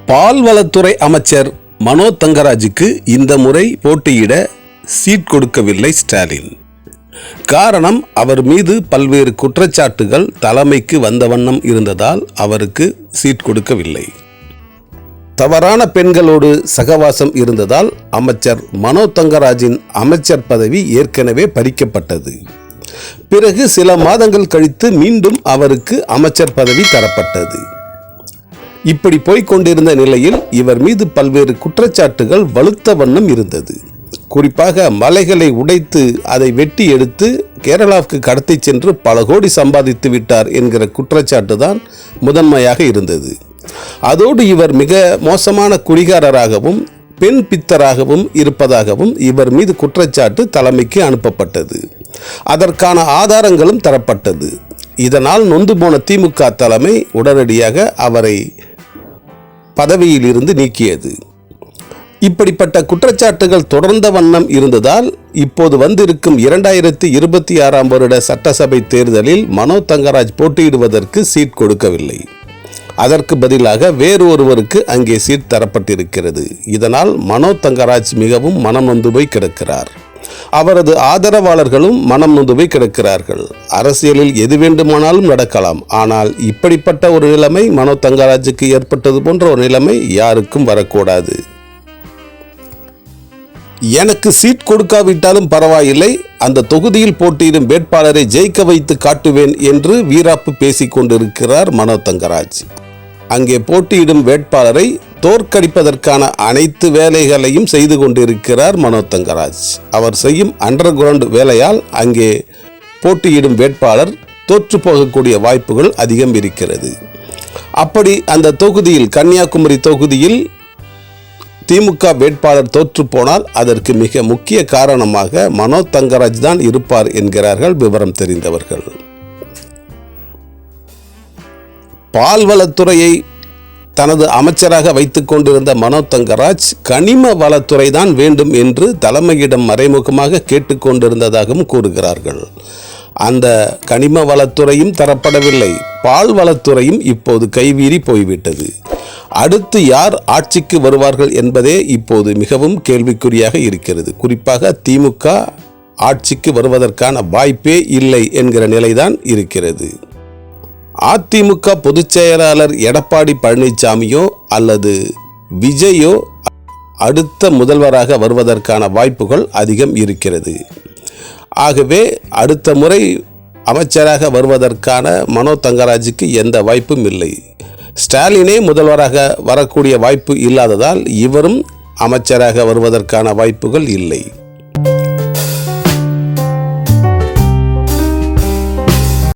பால்வளத்துறை அமைச்சர் மனோ தங்கராஜுக்கு இந்த முறை போட்டியிட சீட் கொடுக்கவில்லை ஸ்டாலின். காரணம், அவர் மீது பல்வேறு குற்றச்சாட்டுகள் தலைமைக்கு வந்த வண்ணம் இருந்ததால் அவருக்கு சீட் கொடுக்கவில்லை. தவறான பெண்களோடு சகவாசம் இருந்ததால் அமைச்சர் மனோ தங்கராஜின் அமைச்சர் பதவி ஏற்கனவே பறிக்கப்பட்டது. பிறகு சில மாதங்கள் கழித்து மீண்டும் அவருக்கு அமைச்சர் பதவி தரப்பட்டது. இப்படி போய்கொண்டிருந்த நிலையில் இவர் மீது பல்வேறு குற்றச்சாட்டுகள் வலுத்த வண்ணம் இருந்தது. குறிப்பாக மலைகளை உடைத்து அதை வெட்டி எடுத்து கேரளாவுக்கு கடத்தி சென்று பல கோடி சம்பாதித்து விட்டார் என்கிற குற்றச்சாட்டு தான் முதன்மையாக இருந்தது. அதோடு இவர் மிக மோசமான குடிகாரராகவும் பெண் பித்தராகவும் இருப்பதாகவும் இவர் மீது குற்றச்சாட்டு தலைமைக்கு அனுப்பப்பட்டது. அதற்கான ஆதாரங்களும் தரப்பட்டது. இதனால் நொந்து போன திமுக தலைமை உடனடியாக அவரை பதவியில் இருந்து நீக்கியது. இப்படிப்பட்ட குற்றச்சாட்டுகள் தொடர்ந்த வண்ணம் இருந்ததால் இப்போது வந்திருக்கும் 2026 வருட சட்டசபை தேர்தலில் மனோ தங்கராஜ் போட்டியிடுவதற்கு சீட் கொடுக்கவில்லை. அதற்கு பதிலாக வேறு ஒருவருக்கு அங்கே சீட் தரப்பட்டிருக்கிறது. இதனால் மனோ தங்கராஜ் மிகவும் மனம் நொந்து போய் கிடக்கிறார். அவரது ஆதரவாளர்களும் மனம் நொந்து போய் கிடக்கிறார்கள். அரசியலில் எது வேண்டுமானாலும் நடக்கலாம். ஆனால் இப்படிப்பட்ட ஒரு நிலைமை மனோ தங்கராஜுக்கு ஏற்பட்டது போன்ற ஒரு நிலைமை யாருக்கும் வரக்கூடாது. எனக்கு சீட் கொடுக்காவிட்டாலும் பரவாயில்லை, அந்த தொகுதியில் போட்டியிடும் வேட்பாளரை ஜெயிக்க வைத்து காட்டுவேன் என்று வீராப்பு பேசிக் கொண்டிருக்கிறார் மனோ தங்கராஜ். அங்கே போட்டியிடும் வேட்பாளரை தோற்கடிப்பதற்கான அனைத்து வேலைகளையும் செய்து கொண்டிருக்கிறார் மனோ தங்கராஜ். அவர் செய்யும் அண்டர் கிரவுண்ட் வேலையால் அங்கே போட்டியிடும் வேட்பாளர் தோற்று போகக்கூடிய வாய்ப்புகள் அதிகம் இருக்கிறது. அப்படி அந்த தொகுதியில், கன்னியாகுமரி தொகுதியில் திமுக வேட்பாளர் தோற்று போனால் அதற்கு மிக முக்கிய காரணமாக மனோ தங்கராஜ் தான் இருப்பார் என்கிறார்கள் விவரம் தெரிந்தவர்கள். பால்வளத்துறையை தனது அமைச்சராக வைத்துக் கொண்டிருந்த மனோ தங்கராஜ் கனிம வளத்துறை தான் வேண்டும் என்று தலைமையிடம் மறைமுகமாக கேட்டுக்கொண்டிருந்ததாகவும் கூறுகிறார்கள். அந்த கனிம வளத்துறையும் தரப்படவில்லை. பால்வளத்துறையும் இப்போது கைவீறி போய்விட்டது. அடுத்து யார் ஆட்சிக்கு வருவார்கள் என்பதே இப்போது மிகவும் கேள்விக்குறியாக இருக்கிறது. குறிப்பாக திமுக ஆட்சிக்கு வருவதற்கான வாய்ப்பே இல்லை என்கிற நிலைதான் இருக்கிறது. அதிமுக பொதுச் செயலாளர் எடப்பாடி பழனிசாமியோ அல்லது விஜயோ அடுத்த முதல்வராக வருவதற்கான வாய்ப்புகள் அதிகம் இருக்கிறது. ஆகவே அடுத்த முறை அமைச்சராக வருவதற்கான மனோ தங்கராஜுக்கு எந்த வாய்ப்பும் இல்லை. ஸ்டாலினே முதல்வராக வரக்கூடிய வாய்ப்பு இல்லாததால் இவரும் அமைச்சராக வருவதற்கான வாய்ப்புகள் இல்லை.